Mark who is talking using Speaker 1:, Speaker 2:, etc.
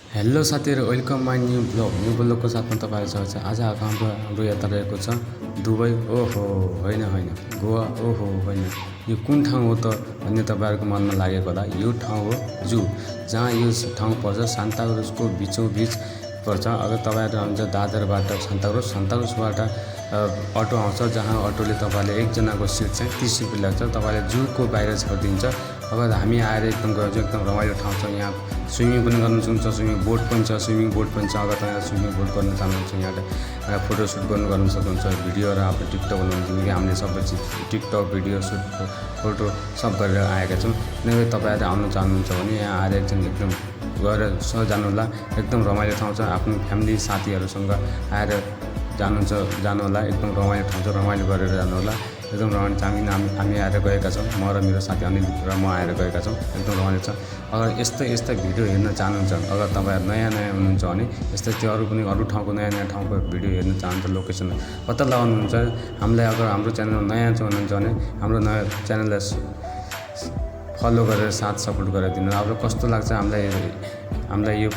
Speaker 1: Hello साथीहरु, welcome my new ब्लगको साथमा तपाईहरु स्वागत छ। आज हाम्रो यात्रा रहेको छ दुबई। ओहो होइन गोवा। ओहो होइन, यो कुन ठाउँ हो त भन्ने तपाईहरुको मनमा लागेको होला। यो ठाउँ हो जू, जहाँ यो ठाउँ पर्छ सान्ता क्रुजको बीचों बीच पर्छ। अगर तपाईहरु आउनुहुन्छ दादरबाट सन्ताक्रुजबाट अटो आउँछ, जहाँ अटोले तपाईले एकजनाको सिट चाहिँ 30 रुपैयाँ लाग्छ। तपाईले जूको बाहिर छोडिदिन्छ। अब हामी आएर एकदम गयो, एकदम रमाइलो ठाउँ छ। यहाँ स्विमिङ पनि गर्न सक्नुहुन्छ, स्विमिङ बोट पनि छ। अगर तपाईले स्विमिङ बोट गर्न चाहनुहुन्छ, यहाँ फोटोसुट गर्न सक्नुहुन्छ, भिडियो र आफ्नो टिकटक बनाउनुहुन्छ। किनकि हामीले सबै चिज टिकटक, भिडियो सुट, फोटो सब गरेर आएका छौँ। किनकि तपाईहरु आउन चाहनुहुन्छ भने यहाँ आएर एकदम गएर जानु होला। एकदम रमाइलो ठाउँ छ। आफ्नो फ्यामिली साथीहरुसँग आएर जानु होला। एकदम रमाइलो ठाउँ छ, रमाइलो गरेर जानु होला। एकदम रमाइलो छ। हामी आएर गएका छौँ, म र मेरो साथी अनिल र म आएर गएका छौँ। एकदम रमाइलो छ। अगर यस्तै भिडियो हेर्न चाहनुहुन्छ, अगर तपाईहरु नयाँ हुनुहुन्छ भने यस्तै अरू ठाउँको नयाँ ठाउँको भिडियो हेर्न चाहनुहुन्छ, लोकेसन पत्ता लगाउनुहुन्छ, हामीलाई अगर हाम्रो च्यानलमा नयाँ हुनुहुन्छ भने हाम्रो नयाँ च्यानललाई फलो गरेर साथ सपोर्ट गरेर दिनु। अब कस्तो लाग्छ हामीलाई यो